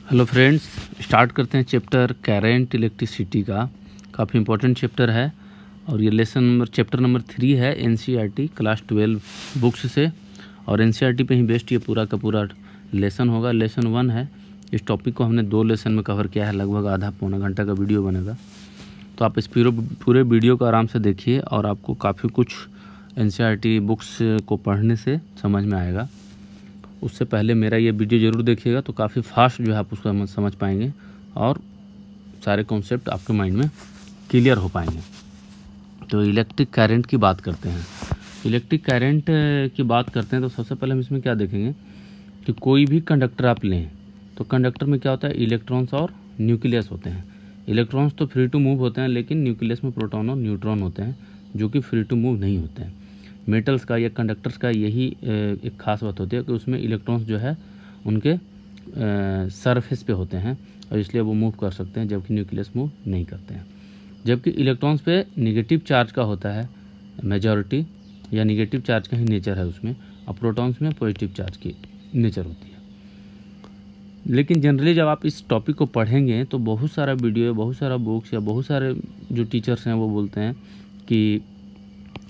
Hello friends, start करते हैं chapter current electricity का। काफ़ी इंपॉर्टेंट चैप्टर है और ये चैप्टर नंबर 3 है एनसीईआरटी क्लास 12 बुक्स से। और एनसीईआरटी पे ही बेस्ड ये पूरा का पूरा लेसन होगा। लेसन 1 है। इस टॉपिक को हमने 2 लेसन में कवर किया है, लगभग आधा पौना घंटा का वीडियो बनेगा। तो आप इस पूरे वीडियो को आराम से देखिए और आपको काफ़ी कुछ एनसीईआरटी बुक्स को पढ़ने से समझ में आएगा। उससे पहले मेरा ये वीडियो ज़रूर देखिएगा, तो काफ़ी फास्ट जो है आप उसको समझ पाएंगे और सारे कॉन्सेप्ट आपके माइंड में क्लियर हो पाएंगे। तो इलेक्ट्रिक करंट की बात करते हैं। इलेक्ट्रिक करंट की बात करते हैं तो सबसे पहले हम इसमें क्या देखेंगे कि कोई भी कंडक्टर आप लें तो कंडक्टर में क्या होता है, इलेक्ट्रॉन्स और न्यूक्लियस होते हैं। इलेक्ट्रॉन्स तो फ्री टू मूव होते हैं, लेकिन न्यूक्लियस में प्रोटॉन और न्यूट्रॉन होते हैं जो कि फ्री टू मूव नहीं होते हैं। मेटल्स का या कंडक्टर्स का यही एक खास बात होती है कि उसमें इलेक्ट्रॉन्स जो है उनके सरफेस पे होते हैं और इसलिए वो मूव कर सकते हैं, जबकि न्यूक्लियस मूव नहीं करते हैं। जबकि इलेक्ट्रॉन्स पे निगेटिव चार्ज का होता है मेजॉरिटी, या निगेटिव चार्ज का ही नेचर है उसमें, और प्रोटॉन्स में पॉजिटिव चार्ज की नेचर होती है। लेकिन जनरली जब आप इस टॉपिक को पढ़ेंगे तो बहुत सारा वीडियो, बहुत सारा बुक्स या बहुत सारे जो टीचर्स हैं वो बोलते हैं कि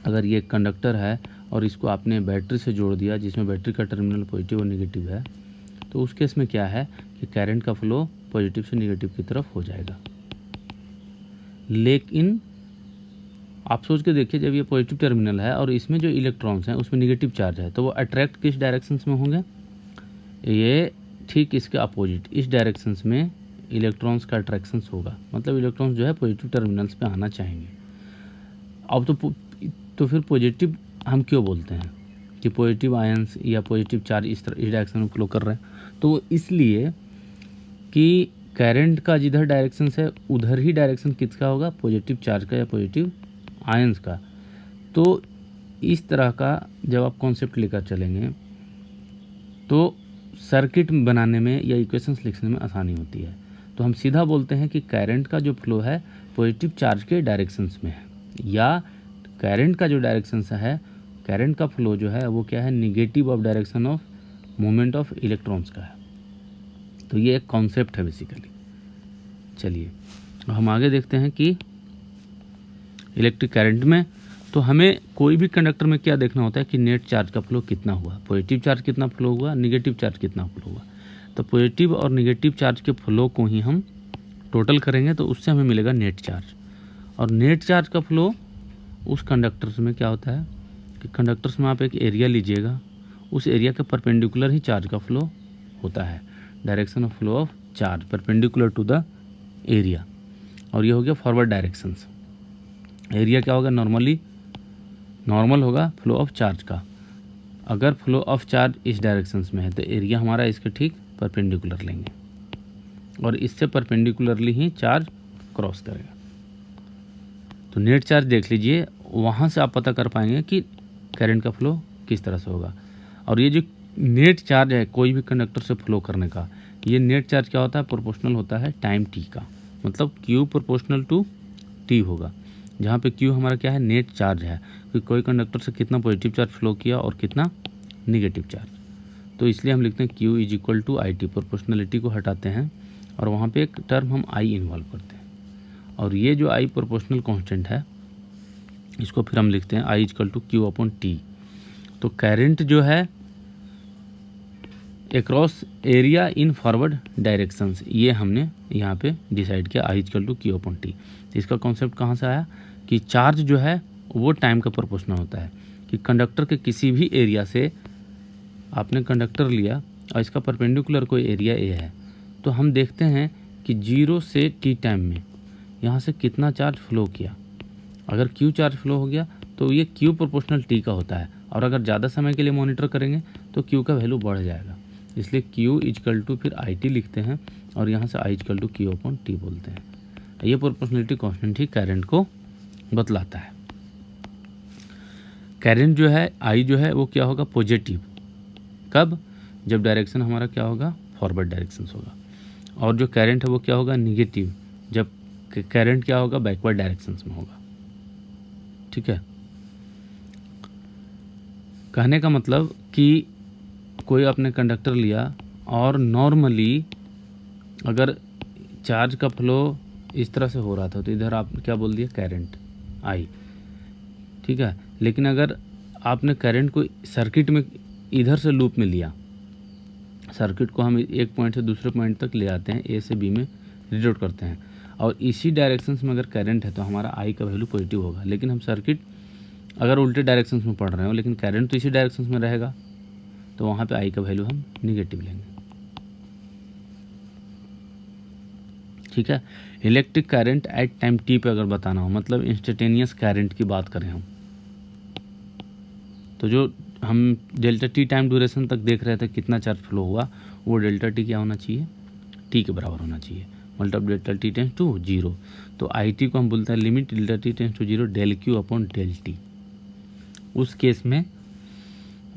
अगर ये कंडक्टर है और इसको आपने बैटरी से जोड़ दिया जिसमें बैटरी का टर्मिनल पॉजिटिव और नेगेटिव है, तो उस केस में क्या है कि करंट का फ्लो पॉजिटिव से नेगेटिव की तरफ हो जाएगा। लेकिन आप सोच के देखिए, जब ये पॉजिटिव टर्मिनल है और इसमें जो इलेक्ट्रॉन्स हैं उसमें नेगेटिव चार्ज है, तो वो अट्रैक्ट किस डायरेक्शंस में होंगे, ये ठीक इसके अपोजिट, इस डायरेक्शंस में इलेक्ट्रॉन्स का अट्रैक्शंस होगा। मतलब इलेक्ट्रॉन्स जो है पॉजिटिव टर्मिनल्स पे आना चाहेंगे। अब तो फिर पॉजिटिव हम क्यों बोलते हैं कि पॉजिटिव आयंस या पॉजिटिव चार्ज इस डायरेक्शन में फ्लो कर रहे हैं, तो इसलिए कि करंट का जिधर डायरेक्शन है उधर ही डायरेक्शन किसका होगा, पॉजिटिव चार्ज का या पॉजिटिव आयंस का। तो इस तरह का जब आप कॉन्सेप्ट लेकर चलेंगे तो सर्किट बनाने में या इक्वेशंस लिखने में आसानी होती है। तो हम सीधा बोलते हैं कि करंट का जो फ्लो है पॉजिटिव चार्ज के डायरेक्शंस में है, या करंट का जो डायरेक्शन है, करंट का फ्लो जो है वो क्या है, negative of direction of movement of electrons का है। तो ये एक कॉन्सेप्ट है बेसिकली। चलिए हम आगे देखते हैं कि इलेक्ट्रिक करंट में तो हमें कोई भी कंडक्टर में क्या देखना होता है कि नेट चार्ज का फ्लो कितना हुआ, पॉजिटिव चार्ज कितना फ्लो हुआ, निगेटिव चार्ज कितना फ्लो हुआ। तो पॉजिटिव और निगेटिव चार्ज के फ्लो को ही हम टोटल करेंगे तो उससे हमें मिलेगा नेट चार्ज। और नेट चार्ज का फ्लो उस कंडक्टर्स में क्या होता है कि कंडक्टर्स में आप एक एरिया लीजिएगा, उस एरिया के परपेंडिकुलर ही चार्ज का फ्लो होता है। Direction of flow of charge perpendicular to the area. और ये हो गया फॉरवर्ड डायरेक्शंस। एरिया क्या होगा, नॉर्मल होगा फ्लो ऑफ चार्ज का। अगर फ्लो ऑफ चार्ज इस डायरेक्शंस में है तो एरिया हमारा इसके ठीक परपेंडिकुलर लेंगे और इससे परपेंडिकुलरली ही चार्ज क्रॉस करेगा। तो नेट चार्ज देख लीजिए, वहाँ से आप पता कर पाएंगे कि करंट का फ्लो किस तरह से होगा। और ये जो नेट चार्ज है कोई भी कंडक्टर से फ्लो करने का, ये नेट चार्ज क्या होता है, प्रोपोर्शनल होता है टाइम टी का। मतलब Q प्रोपोर्शनल टू T होगा, जहाँ पे Q हमारा क्या है, नेट चार्ज है कि कोई कंडक्टर से कितना पॉजिटिव चार्ज फ्लो किया और कितना निगेटिव चार्ज। तो इसलिए हम लिखते हैं Q is equal to IT। Proportionality को हटाते हैं और वहाँ पे एक टर्म हम I इन्वॉल्व करते हैं। और ये जो I प्रोपोर्शनल कांस्टेंट है इसको फिर हम लिखते हैं I equal to Q upon T। तो करंट जो है across area in forward directions, ये हमने यहाँ पे डिसाइड किया I equal to Q upon T। इसका कॉन्सेप्ट कहाँ से आया कि चार्ज जो है वो टाइम का प्रोपोर्शनल होता है। कि कंडक्टर के किसी भी एरिया से आपने कंडक्टर लिया और इसका परपेंडिकुलर कोई एरिया ए है, तो हम देखते हैं कि 0 से T टाइम में यहाँ से कितना चार्ज फ्लो किया। अगर Q चार्ज फ्लो हो गया तो ये Q प्रोपोर्शनल T का होता है, और अगर ज़्यादा समय के लिए मॉनिटर करेंगे तो Q का वैल्यू बढ़ जाएगा। इसलिए Q इक्वल टू फिर IT लिखते हैं और यहाँ से I equal to Q upon T बोलते हैं। ये प्रोपोर्शनलिटी कांस्टेंट ही करंट को बतलाता है। करंट जो है I जो है वो क्या होगा, पॉजिटिव। कब, जब डायरेक्शन हमारा क्या होगा, फॉरवर्ड डायरेक्शन होगा। और जो करंट है वो क्या होगा, निगेटिव, जब करंट क्या होगा, बैकवर्ड डायरेक्शंस में होगा। ठीक है, कहने का मतलब कि कोई आपने कंडक्टर लिया और नॉर्मली अगर चार्ज का फ्लो इस तरह से हो रहा था तो इधर आप क्या बोल दिया, करंट आई, ठीक है। लेकिन अगर आपने करंट को सर्किट में इधर से लूप में लिया, सर्किट को हम एक पॉइंट से दूसरे पॉइंट तक ले आते हैं, ए से बी में रीडाउट करते हैं, और इसी डायरेक्शन में अगर करंट है तो हमारा आई का वैल्यू पॉजिटिव होगा। लेकिन हम सर्किट अगर उल्टे डायरेक्शन में पढ़ रहे हो लेकिन करंट तो इसी डायरेक्शन में रहेगा, तो वहाँ पे आई का वैल्यू हम निगेटिव लेंगे, ठीक है। Electric current at time T पे अगर बताना हो, मतलब इंस्टेंटेनियस करंट की बात करें हम, तो जो हम डेल्टा टी टाइम ड्यूरेशन तक देख रहे थे कितना चार्ज फ्लो हुआ, वो डेल्टा टी क्या होना चाहिए, टी के बराबर होना चाहिए, मतलब delta T tends to zero. तो आई टी को हम बोलते हैं limit delta T tends to zero del Q upon del T. उस केस में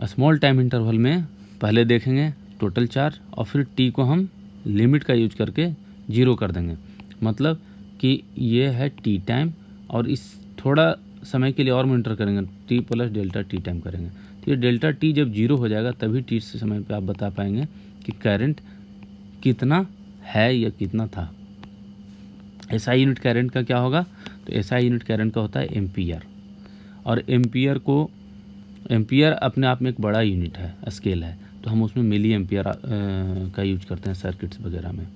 स्मॉल टाइम इंटरवल में पहले देखेंगे टोटल चार्ज और फिर टी को हम लिमिट का यूज करके जीरो कर देंगे, मतलब कि ये है टी टाइम, और इस थोड़ा समय के लिए और मॉनिटर करेंगे, T plus delta T time करेंगे। तो ये डेल्टा टी जब जीरो हो जाएगा तभी टी से समय पे आप बता पाएंगे कि करंट कितना है या कितना था। एसआई यूनिट करंट का क्या होगा, तो एसआई यूनिट करंट का होता है एम्पियर, और एम्पियर अपने आप में एक बड़ा यूनिट है, स्केल है, तो हम उसमें मिली एम्पियर का यूज करते हैं सर्किट्स वगैरह में।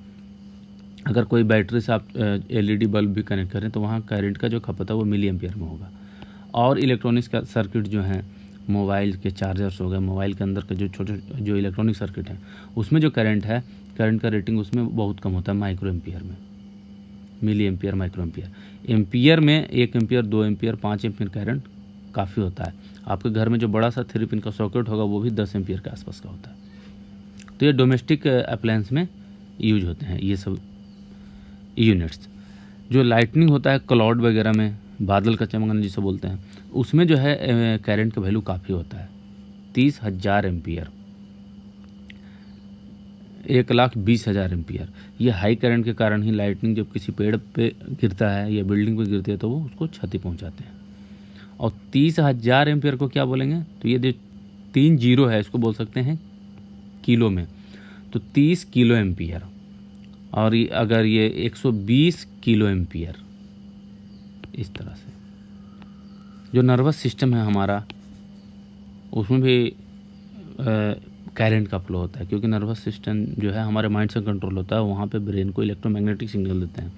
अगर कोई बैटरी से आप एलईडी बल्ब भी कनेक्ट करें तो वहाँ करंट का जो खपत है वो मिली एम्पियर में होगा। और इलेक्ट्रॉनिक्स का सर्किट जो है, मोबाइल के चार्जर्स हो गए, मोबाइल के अंदर के जो छोटे जो इलेक्ट्रॉनिक सर्किट है, उसमें जो करंट है, करंट का रेटिंग उसमें बहुत कम होता है, माइक्रो एम्पियर में, milli ampere micro ampere. Ampere में 1 एम्पियर 2 एम्पियर 5 एम्पियर करंट काफ़ी होता है। आपके घर में जो बड़ा सा 3 पिन का सॉकेट होगा वो भी 10 एम्पियर के आसपास का होता है। तो ये डोमेस्टिक अप्लायंस में यूज होते हैं ये सब यूनिट्स। जो लाइटनिंग होता है क्लाउड वगैरह में, बादल का चमकना जिसे बोलते हैं, उसमें जो है करंट का वैल्यू काफ़ी होता है, 30,000 एम्पियर, 1,20,000 एम्पियर। ये हाई करंट के कारण ही लाइटनिंग जब किसी पेड़ पे गिरता है या बिल्डिंग पे गिरती है तो वो उसको क्षति पहुंचाते हैं। और 30,000 एम्पियर को क्या बोलेंगे, तो ये जो 3 जीरो है इसको बोल सकते हैं किलो में, तो 30 किलो एम्पियर। और ये अगर ये 120 किलो एम्पियर, इस तरह से। जो नर्वस सिस्टम है हमारा, उसमें भी करंट का फ्लो होता है, क्योंकि नर्वस सिस्टम जो है हमारे माइंड से कंट्रोल होता है, वहाँ पे ब्रेन को इलेक्ट्रोमैग्नेटिक सिग्नल देते हैं,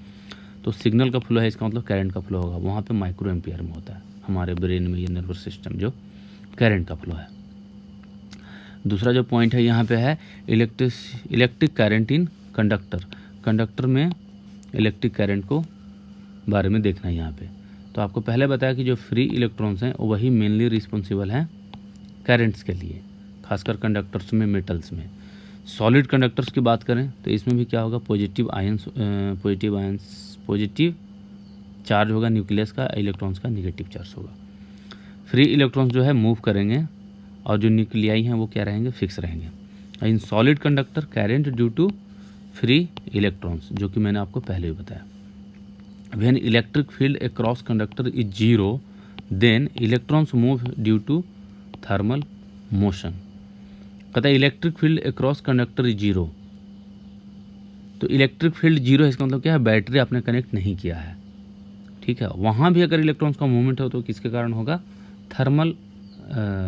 तो सिग्नल का फ्लो है, इसका मतलब करंट का फ्लो होगा, वहाँ पे माइक्रो एम्पियर में होता है हमारे ब्रेन में, ये नर्वस सिस्टम जो करंट का फ्लो है। दूसरा जो पॉइंट है यहाँ पे है electric current in conductor. Conductor में इलेक्ट्रिक करंट को बारे में देखना है यहाँ पे। तो आपको पहले बताया कि जो फ्री इलेक्ट्रॉन्स हैं वही मेनली रिस्पॉन्सिबल हैं करंट्स के लिए, खासकर कंडक्टर्स में, मेटल्स में। सॉलिड कंडक्टर्स की बात करें तो इसमें भी क्या होगा, पॉजिटिव चार्ज होगा न्यूक्लियस का, इलेक्ट्रॉन्स का निगेटिव चार्ज होगा। फ्री इलेक्ट्रॉन्स जो है मूव करेंगे और जो न्यूक्लियाई हैं वो क्या रहेंगे, फिक्स रहेंगे। In solid conductor current due to free electrons, जो कि मैंने आपको पहले भी बताया। When electric field across conductor is zero then electrons move due to thermal motion. कहता है electric field across conductor is zero, तो इलेक्ट्रिक फील्ड जीरो है, इसका मतलब क्या है, बैटरी आपने कनेक्ट नहीं किया है, ठीक है। वहाँ भी अगर इलेक्ट्रॉन्स का मूवमेंट हो तो किसके कारण होगा, थर्मल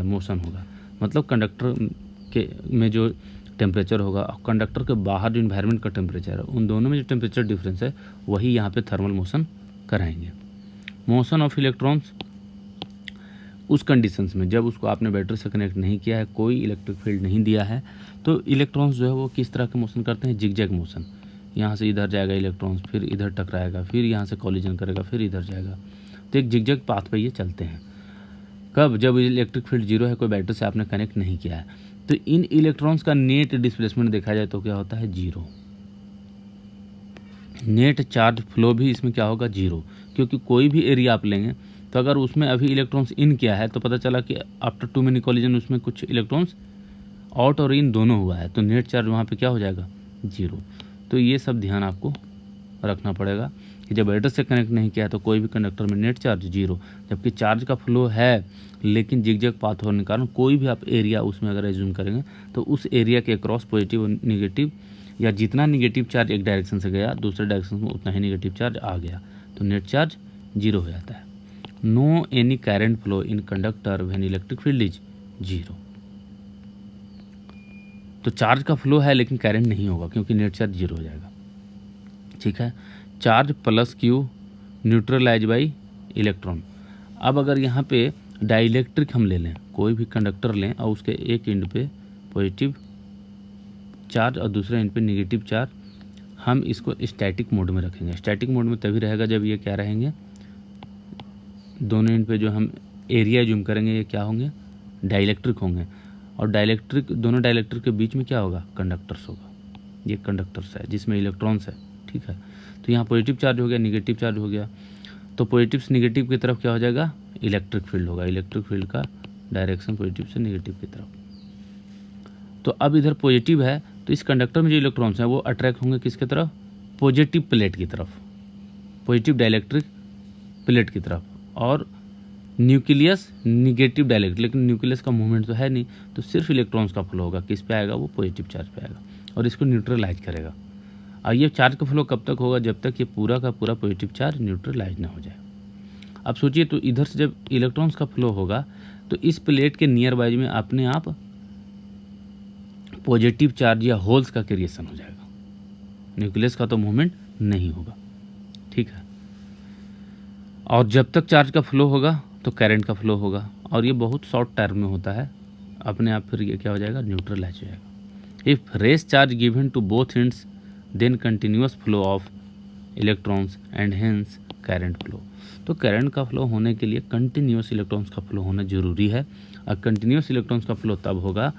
मोशन होगा, मतलब कंडक्टर के में जो टेम्परेचर होगा और कंडक्टर के बाहर जो इन्वायरमेंट का टेम्परेचर है, उन दोनों में जो टेम्परेचर डिफरेंस है वही यहाँ पे थर्मल मोशन कराएंगे। मोशन ऑफ इलेक्ट्रॉन्स उस कंडीशंस में जब उसको आपने बैटरी से कनेक्ट नहीं किया है, कोई इलेक्ट्रिक फील्ड नहीं दिया है, तो इलेक्ट्रॉन्स जो है वो किस तरह के मोशन करते हैं, जिगजैग मोशन। यहाँ से इधर जाएगा इलेक्ट्रॉन्स, फिर इधर टकराएगा, फिर यहाँ से कॉलिजन करेगा, फिर इधर जाएगा, तो एक जिगजैग पाथ पे ये चलते हैं। कब, जब इलेक्ट्रिक फील्ड जीरो है, कोई बैटरी से आपने कनेक्ट नहीं किया है, तो इन इलेक्ट्रॉन्स का नेट डिस्प्लेसमेंट देखा जाए तो क्या होता है, जीरो। नेट चार्ज फ्लो भी इसमें क्या होगा, जीरो, क्योंकि कोई भी एरिया आप लेंगे तो अगर उसमें अभी इलेक्ट्रॉन्स इन किया है तो पता चला कि आफ्टर टू मेनी कॉलिजन उसमें कुछ इलेक्ट्रॉन्स आउट और इन दोनों हुआ है, तो नेट चार्ज वहाँ पे क्या हो जाएगा, जीरो। तो ये सब ध्यान आपको रखना पड़ेगा कि जब बैटरी से कनेक्ट नहीं किया है तो कोई भी कंडक्टर में नेट चार्ज जीरो, जबकि चार्ज का फ्लो है लेकिन जिगजैग पाथ होने के कारण कोई भी आप एरिया उसमें अगर एज्यूम करेंगे तो उस एरिया के अक्रॉस पॉजिटिव और निगेटिव या जितना निगेटिव चार्ज एक डायरेक्शन से गया दूसरे डायरेक्शन में उतना ही निगेटिव चार्ज आ गया, तो नेट चार्ज जीरो हो जाता है। No any current flow in conductor when electric field is zero. तो चार्ज का फ्लो है लेकिन करंट नहीं होगा क्योंकि नेट चार्ज जीरो हो जाएगा। ठीक है, charge plus Q neutralize by electron. अब अगर यहाँ पे डाइलेक्ट्रिक हम ले लें, कोई भी कंडक्टर लें और उसके एक एंड पे पॉजिटिव चार्ज और दूसरे एंड पे नेगेटिव चार्ज, हम इसको स्टैटिक मोड में रखेंगे। स्टैटिक मोड में तभी रहेगा जब ये क्या रहेंगे, दोनों एंड पे जो हम एरिया जूम करेंगे ये क्या होंगे, डाइलेक्ट्रिक होंगे। और डाइलेक्ट्रिक, दोनों डाइलेक्ट्रिक के बीच में क्या होगा, कंडक्टर्स होगा। ये कंडक्टर्स है जिसमें इलेक्ट्रॉन्स है। ठीक है, तो यहाँ पॉजिटिव चार्ज हो गया, निगेटिव चार्ज हो गया, तो पॉजिटिव से निगेटिव की तरफ क्या हो जाएगा, इलेक्ट्रिक फील्ड होगा। इलेक्ट्रिक फील्ड का डायरेक्शन पॉजिटिव से निगेटिव की तरफ। तो अब इधर पॉजिटिव है तो इस कंडक्टर में जो इलेक्ट्रॉन्स हैं वो अट्रैक्ट होंगे किसके तरफ, पॉजिटिव प्लेट की तरफ, पॉजिटिव डाइलेक्ट्रिक प्लेट की तरफ। और न्यूक्लियस निगेटिव डाइलेक्ट्रिक, लेकिन न्यूक्लियस का मूवमेंट तो है नहीं, तो सिर्फ इलेक्ट्रॉन्स का फ्लो होगा। किस पे आएगा, वो पॉजिटिव चार्ज पे आएगा और इसको न्यूट्रलाइज करेगा। और ये चार्ज का फ्लो कब तक होगा, जब तक ये पूरा का पूरा पॉजिटिव चार्ज न्यूट्रलाइज ना हो जाए। अब सोचिए, तो इधर से जब इलेक्ट्रॉन्स का फ्लो होगा तो इस प्लेट के नियर बाय में अपने आप पॉजिटिव चार्ज या होल्स का क्रिएशन हो जाएगा। न्यूक्लियस का तो मूवमेंट नहीं होगा। ठीक है, और जब तक चार्ज का फ्लो होगा तो करंट का फ्लो होगा, और ये बहुत शॉर्ट टर्म में होता है, अपने आप फिर ये क्या हो जाएगा, न्यूट्रलाइज हो जाएगा। If race charge given to both ends then continuous flow of electrons and hence current flow. तो करंट का फ्लो होने के लिए कंटिन्यूअस इलेक्ट्रॉन्स का फ्लो होना जरूरी है। और कंटिन्यूअस इलेक्ट्रॉन्स का फ्लो तब होगा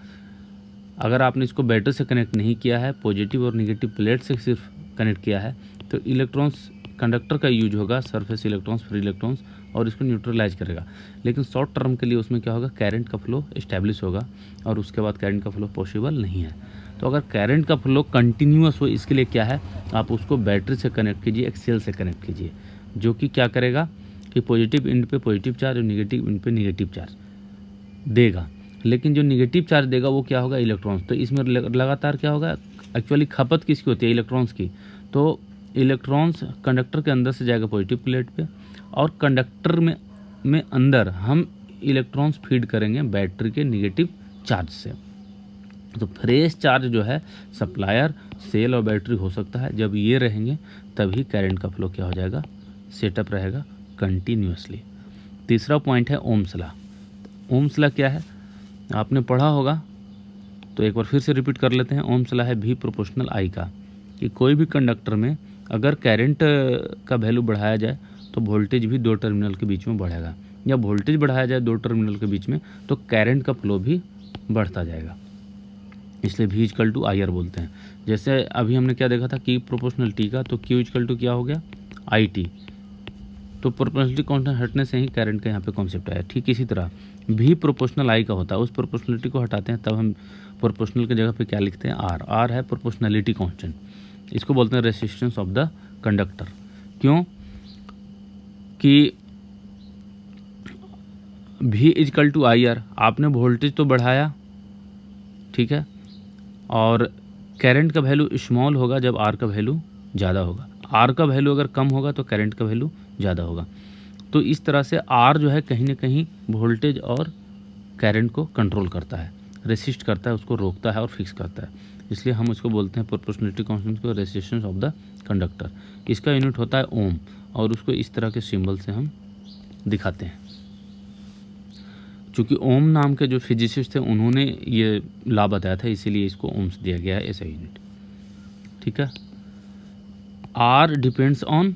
अगर आपने इसको बैटरी से कनेक्ट नहीं किया है, पॉजिटिव और नेगेटिव प्लेट से सिर्फ कनेक्ट किया है, तो इलेक्ट्रॉन्स कंडक्टर का यूज होगा, सरफेस इलेक्ट्रॉन्स, फ्री इलेक्ट्रॉन्स, और इसको न्यूट्रलाइज करेगा। लेकिन शॉर्ट टर्म के लिए उसमें क्या होगा, करंट का फ्लो इस्टेब्लिश होगा और उसके बाद करंट का फ्लो पॉसिबल नहीं है। तो अगर करंट का फ्लो कंटिन्यूअस हो, इसके लिए क्या है, आप उसको बैटरी से कनेक्ट कीजिए, एक सेल से कनेक्ट कीजिए, जो कि क्या करेगा कि पॉजिटिव एंड पे पॉजिटिव चार्ज और नेगेटिव एंड पे नेगेटिव चार्ज देगा। लेकिन जो नेगेटिव चार्ज देगा वो क्या होगा, इलेक्ट्रॉन्स। तो इसमें लगातार क्या होगा, एक्चुअली खपत किसकी होती है, इलेक्ट्रॉन्स की। तो इलेक्ट्रॉन्स कंडक्टर के अंदर से जाएगा पॉजिटिव प्लेट पे, और कंडक्टर में अंदर हम इलेक्ट्रॉन्स फीड करेंगे बैटरी के नेगेटिव चार्ज से। तो फ्रेश चार्ज जो है सप्लायर, सेल और बैटरी हो सकता है। जब ये रहेंगे तभी करंट का फ्लो क्या हो जाएगा, सेटअप रहेगा कंटिन्यूअसली। तीसरा पॉइंट है ओम्स लॉ। ओम्स लॉ क्या है, आपने पढ़ा होगा, तो एक बार फिर से रिपीट कर लेते हैं। ओम्स लॉ है V प्रोपोर्शनल I का, कि कोई भी कंडक्टर में अगर करंट का वैल्यू बढ़ाया जाए तो वोल्टेज भी दो टर्मिनल के बीच में बढ़ेगा, या वोल्टेज बढ़ाया जाए दो टर्मिनल के बीच में तो करंट का फ्लो भी बढ़ता जाएगा। इसलिए V इक्वल टू IR बोलते हैं। जैसे अभी हमने क्या देखा था कि प्रोपोर्शनल T का, तो Q इक्वल टू क्या हो गया, IT। तो प्रोपोर्शनलिटी कांस्टेंट हटने से ही करंट का यहाँ पे कॉन्सेप्ट आया। ठीक इसी तरह V प्रोपोर्शनल I का होता है, उस प्रोपोर्शनलिटी को हटाते हैं तब हम प्रोपोर्शनल की जगह पे क्या लिखते हैं, R है प्रोपोर्शनलिटी कांस्टेंट। इसको बोलते हैं रेसिस्टेंस ऑफ द कंडक्टर। क्यों कि V इक्वल टू IR, आपने वोल्टेज तो बढ़ाया, ठीक है, और करंट का वैल्यू स्मॉल होगा जब R का वैल्यू ज़्यादा होगा। R का वैल्यू अगर कम होगा तो करंट का वैल्यू ज़्यादा होगा। तो इस तरह से R जो है कहीं ना कहीं वोल्टेज और करंट को कंट्रोल करता है, रेसिस्ट करता है, उसको रोकता है और फिक्स करता है। इसलिए हम उसको बोलते हैं प्रोपोर्शनलिटी कांस्टेंट को रेसिस्टेंस ऑफ द कंडक्टर। इसका यूनिट होता है ओम, और उसको इस तरह के सिंबल से हम दिखाते हैं। चूँकि ओम नाम के जो फिजिसिस्ट थे उन्होंने ये लॉ बताया था, इसीलिए इसको ओम्स दिया गया है ऐसा यूनिट। ठीक है, R डिपेंड्स ऑन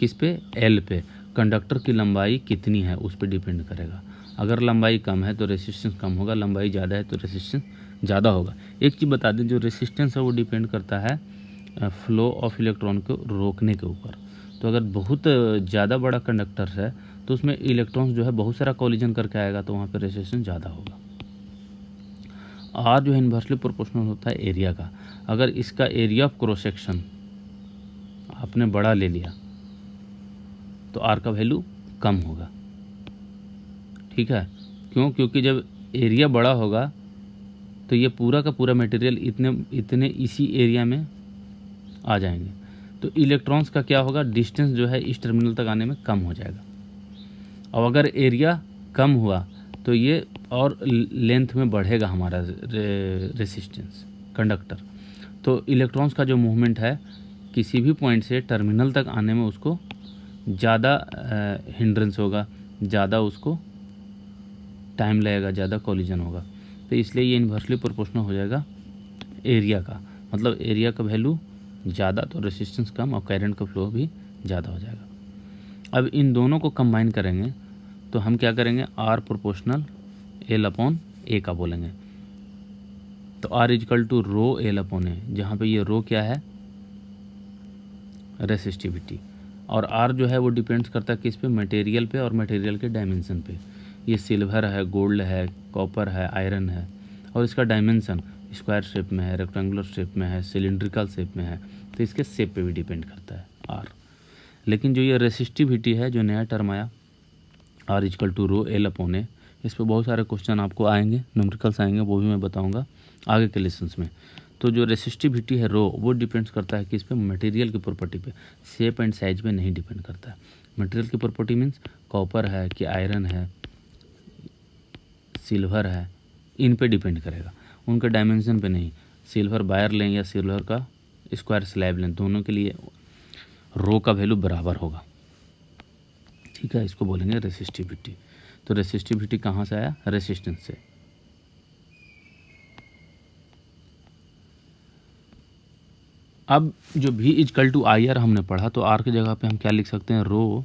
किस पे, L पे। कंडक्टर की लंबाई कितनी है उस पर डिपेंड करेगा। अगर लंबाई कम है तो रेसिस्टेंस कम होगा, लंबाई ज़्यादा है तो रेसिस्टेंस ज़्यादा होगा। एक चीज़ बता दें, जो रेसिस्टेंस है वो डिपेंड करता है फ्लो ऑफ इलेक्ट्रॉन को रोकने के ऊपर। तो अगर बहुत ज़्यादा बड़ा कंडक्टर है तो उसमें इलेक्ट्रॉन्स जो है बहुत सारा कॉलिजन करके आएगा, तो वहाँ पर रेसिस्टेंस ज़्यादा होगा। R जो है इन्वर्सली प्रोपोर्शनल होता है एरिया का। अगर इसका एरिया ऑफ क्रॉस सेक्शन आपने बड़ा ले लिया तो R का वैल्यू कम होगा। ठीक है, क्यों, क्योंकि जब एरिया बड़ा होगा तो ये पूरा का पूरा मटेरियल इतने इसी एरिया में आ जाएंगे। तो इलेक्ट्रॉन्स का क्या होगा, डिस्टेंस जो है इस टर्मिनल तक आने में कम हो जाएगा। और अगर एरिया कम हुआ तो ये और लेंथ में बढ़ेगा हमारा रेसिस्टेंस कंडक्टर। तो इलेक्ट्रॉन्स का जो मूवमेंट है किसी भी पॉइंट से टर्मिनल तक आने में उसको ज़्यादा हिंड्रेंस होगा, ज़्यादा उसको टाइम लगेगा, ज़्यादा कॉलिजन होगा। तो इसलिए ये इन्वर्सली प्रोपोर्शनल हो जाएगा एरिया का, मतलब एरिया का वैल्यू ज़्यादा तो रेसिस्टेंस कम और करंट का फ्लो भी ज़्यादा हो जाएगा। अब इन दोनों को कंबाइन करेंगे तो हम क्या करेंगे, R proportional L upon A का बोलेंगे। तो R is equal to rho L upon A, जहाँ पे ये रो क्या है, रेसिस्टिविटी, और आर जो है वो डिपेंड्स करता है किस पे, मटेरियल पे और मटेरियल के डायमेंशन पे। ये सिल्वर है, गोल्ड है, कॉपर है, आयरन है, और इसका डायमेंशन स्क्वायर शेप में है, रेक्टेंगुलर शेप में है, सिलिंड्रिकल शेप में है, तो इसके शेप पे भी डिपेंड करता है आर। लेकिन जो ये रेसिस्टिविटी है, जो नया टर्म आया R is equal to rho L upon A, इस पर बहुत सारे क्वेश्चन आपको आएंगे, न्यूमेरिकल्स आएंगे, वो भी मैं बताऊंगा आगे के लेसन्स में। तो जो रेसिस्टिविटी है रो, वो डिपेंड्स करता है कि इस पर मटेरियल की प्रॉपर्टी पे, शेप एंड साइज पे नहीं डिपेंड करता है। मटेरियल की प्रॉपर्टी मीन्स कॉपर है कि आयरन है, सिल्वर है, इन पे डिपेंड करेगा, उनके डायमेंशन पे नहीं। सिल्वर बायर लें या सिल्वर का स्क्वायर स्लैब लें, दोनों के लिए रो का वैल्यू बराबर होगा। ठीक है, इसको बोलेंगे रेसिस्टिविटी। तो रेसिस्टिविटी कहाँ से आया, रेसिस्टेंस से। अब जो V is equal to I R हमने पढ़ा, तो आर की जगह पे हम क्या लिख सकते हैं, रो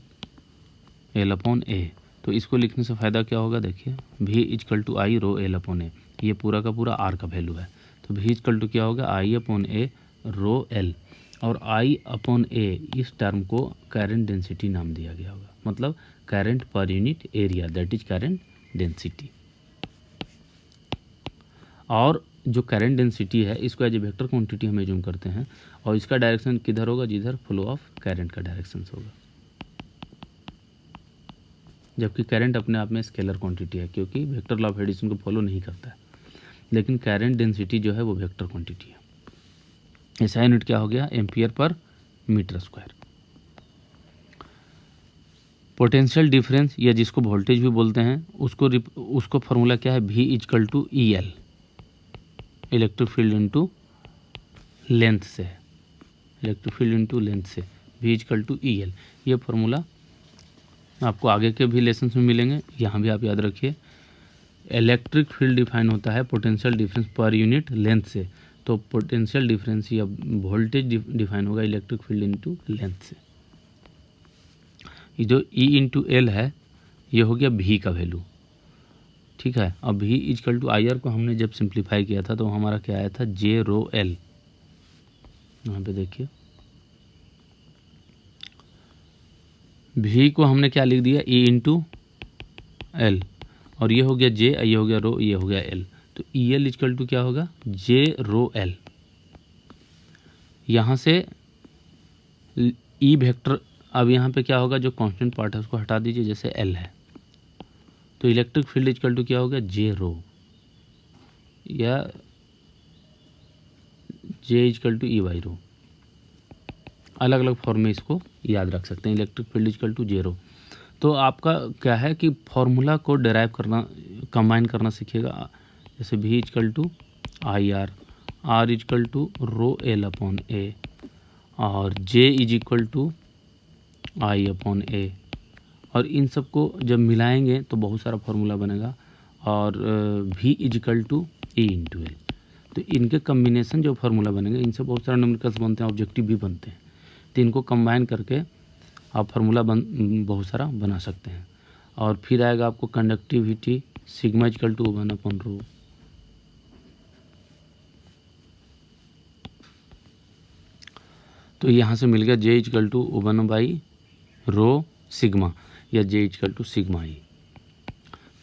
एल अपॉन ए। तो इसको लिखने से फ़ायदा क्या होगा, देखिए V is equal to I rho L upon A, ये पूरा का पूरा आर का वैल्यू है। तो V इजकल टू क्या होगा, आई अपॉन ए रो एल, और आई अपॉन ए इस टर्म को करंट डेंसिटी नाम दिया गया होगा, मतलब current per unit area, that is current density. और जो करंट डेंसिटी है इसको एज ए वेक्टर क्वांटिटी हम एज्यूम करते हैं, और इसका डायरेक्शन किधर होगा, जिधर फ्लो ऑफ करंट का डायरेक्शन होगा। जबकि करंट अपने आप में स्केलर क्वांटिटी है, क्योंकि वेक्टर लॉ ऑफ एडिशन को फॉलो नहीं करता है, लेकिन करंट डेंसिटी जो है वो वेक्टर क्वांटिटी है। ऐसा यूनिट क्या हो गया, ampere per metre square. Potential difference या जिसको वोल्टेज भी बोलते हैं, उसको फॉर्मूला क्या है, V is equal to E L, electric field into length से है, इलेक्ट्रिक फील्ड इंटू लेंथ से V is equal to E L. ये फार्मूला आपको आगे के भी लेसन में मिलेंगे, यहाँ भी आप याद रखिए। इलेक्ट्रिक फील्ड डिफाइन होता है potential difference per unit length से, तो पोटेंशियल डिफरेंस या वोल्टेज डिफाइन होगा इलेक्ट्रिक फील्ड इंटू लेंथ से। ये जो E इंटू एल है ये हो गया V का वैल्यू, ठीक है। अब V is equal to I R को हमने जब सिंप्लीफाई किया था तो हमारा क्या आया था, जे रो एल। यहाँ पे देखिए V को हमने क्या लिख दिया, E इंटू एल, और ये हो गया जे, ये हो गया रो, ये हो गया एल। तो ई एल इजकल टू क्या होगा, जे रो एल। यहाँ से ई वेक्टर, अब यहाँ पे क्या होगा, जो कांस्टेंट पार्ट है उसको हटा दीजिए, जैसे एल है, तो इलेक्ट्रिक फील्ड इजकल टू क्या होगा, जे रो, या J is equal to E by rho. अलग अलग फॉर्म में इसको याद रख सकते हैं, electric field is equal to J rho. तो आपका क्या है कि फॉर्मूला को डिराइव करना, कंबाइन करना सीखिएगा। जैसे V is equal to I R, R is equal to rho L upon A, और J is equal to I upon A, और इन सब को जब मिलाएंगे तो बहुत सारा फार्मूला बनेगा, और V is equal to E into L. तो इनके कम्बिनेशन जो फार्मूला बनेंगे, इनसे बहुत सारे न्यूमेरिकल्स बनते हैं, ऑब्जेक्टिव भी बनते हैं। तो इनको कंबाइन करके आप फार्मूला बहुत सारा बना सकते हैं। और फिर आएगा आपको conductivity, sigma is equal to 1 upon rho, तो यहाँ से मिल गया J is equal to 1 by rho sigma, या J is equal to sigma E.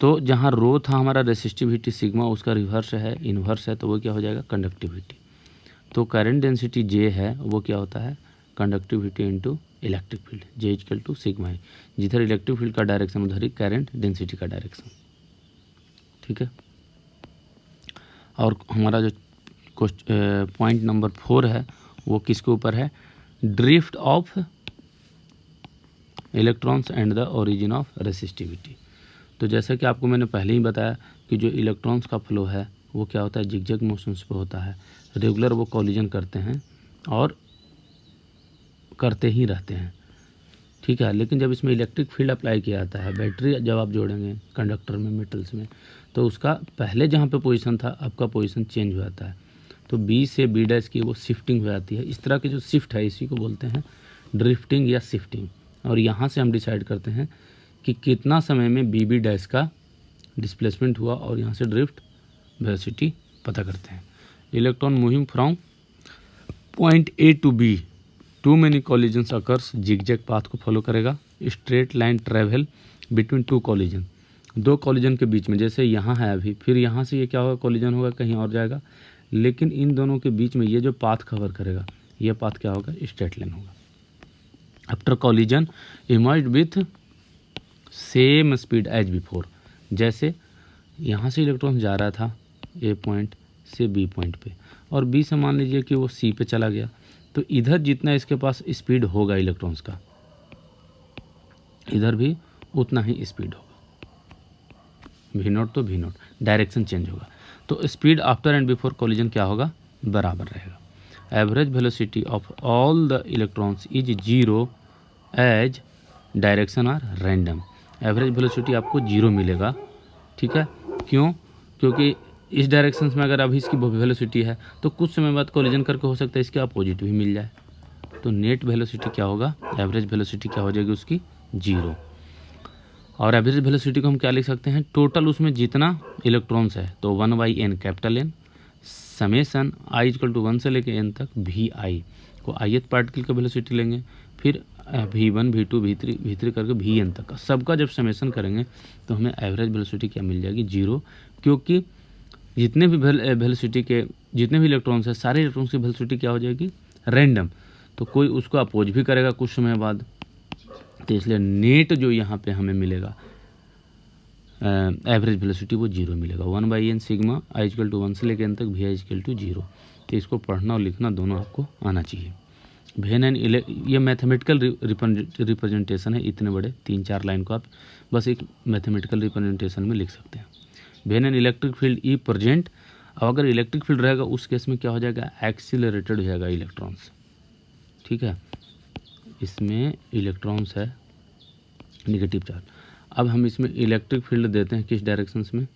तो जहाँ रो था हमारा रेसिस्टिविटी सिग्मा, उसका रिवर्स है, इन्वर्स है, तो वो क्या हो जाएगा, कंडक्टिविटी। तो करंट डेंसिटी J है वो क्या होता है, conductivity into electric field, J is equal to sigma E. जिधर इलेक्ट्रिक फील्ड का डायरेक्शन उधर ही करंट डेंसिटी का डायरेक्शन, ठीक है। और हमारा जो पॉइंट नंबर 4 है वो किसके ऊपर है, drift of electrons and the origin of resistivity. तो जैसा कि आपको मैंने पहले ही बताया कि जो इलेक्ट्रॉन्स का फ्लो है वो क्या होता है, जिगजैग मोशंस पे होता है। रेगुलर वो कॉलिजन करते हैं और करते ही रहते हैं, ठीक है। लेकिन जब इसमें इलेक्ट्रिक फील्ड अप्लाई किया जाता है, बैटरी जब आप जोड़ेंगे कंडक्टर में, मेटल्स में, तो उसका पहले जहाँ पे पोजीशन था आपका पोजीशन चेंज हो जाता है। तो बी से बी डैश की वो शिफ्टिंग हो जाती है। इस तरह की जो शिफ्ट है इसी को बोलते हैं ड्रिफ्टिंग या शिफ्टिंग। और यहाँ से हम डिसाइड करते हैं कि कितना समय में बी बी डैश का डिस्प्लेसमेंट हुआ और यहाँ से ड्रिफ्ट वेलोसिटी पता करते हैं। Electron moving from point A to B, to many collisions occurs, zigzag path को फॉलो करेगा। Straight line travel between two collision, दो कॉलिजन के बीच में, जैसे यहाँ है अभी, फिर यहाँ से ये क्या होगा, कॉलिजन होगा, कहीं और जाएगा, लेकिन इन दोनों के बीच में ये जो पाथ कवर करेगा ये पाथ क्या होगा, स्ट्रेट लाइन होगा। After collision emerge with same speed as before, जैसे यहाँ से इलेक्ट्रॉन जा रहा था ए पॉइंट से बी पॉइंट पे, और बी से मान लीजिए कि वो सी पे चला गया, तो इधर जितना इसके पास स्पीड होगा इलेक्ट्रॉन्स का, इधर भी उतना ही स्पीड होगा। वी नोट तो वी नोट, डायरेक्शन चेंज होगा। तो speed after and before collision क्या होगा, बराबर रहेगा। Average velocity of all the electrons is zero as direction are random. Average velocity आपको जीरो मिलेगा, ठीक है। क्यों, क्योंकि इस डायरेक्शन में अगर अभी इसकी वेलोसिटी है तो कुछ समय बाद कॉलिजन करके हो सकता है इसके अपोजिट भी मिल जाए। तो नेट वेलोसिटी क्या होगा, एवरेज वेलोसिटी क्या हो जाएगी उसकी, जीरो। और एवरेज वेलोसिटी को हम क्या लिख सकते हैं, टोटल उसमें जितना इलेक्ट्रॉन्स है तो 1/n capital N summation i = 1 से लेके n तक भी आई को ith पार्टिकल का वेलोसिटी लेंगे, फिर v1 v2 v3 करके vn तक का सबका जब समेसन करेंगे तो हमें एवरेज वेलोसिटी क्या मिल जाएगी, जीरो। क्योंकि जितने भी वेलोसिटी के जितने भी इलेक्ट्रॉन्स हैं सारे इलेक्ट्रॉन्स की वेलोसिटी क्या हो जाएगी, रैंडम। तो कोई उसको अपोज भी करेगा कुछ समय बाद, तो इसलिए नेट जो यहाँ पे हमें मिलेगा एवरेज वेलोसिटी वो जीरो मिलेगा। 1/n सिग्मा i = 1 से लेकर n तक vi = 0। तो इसको पढ़ना और लिखना दोनों आपको आना चाहिए। वेन एन ये मैथमेटिकल रिप्रेजेंटेशन है, इतने बड़े 3-4 लाइन को आप बस एक मैथमेटिकल रिप्रेजेंटेशन में लिख सकते हैं। When an electric field E present, अब अगर इलेक्ट्रिक फील्ड रहेगा उस केस में क्या हो जाएगा, एक्सीलरेटेड हो जाएगा इलेक्ट्रॉन्स, ठीक है। इसमें इलेक्ट्रॉन्स है निगेटिव चार्ज। अब हम इसमें इलेक्ट्रिक फील्ड देते हैं किस डायरेक्शंस में,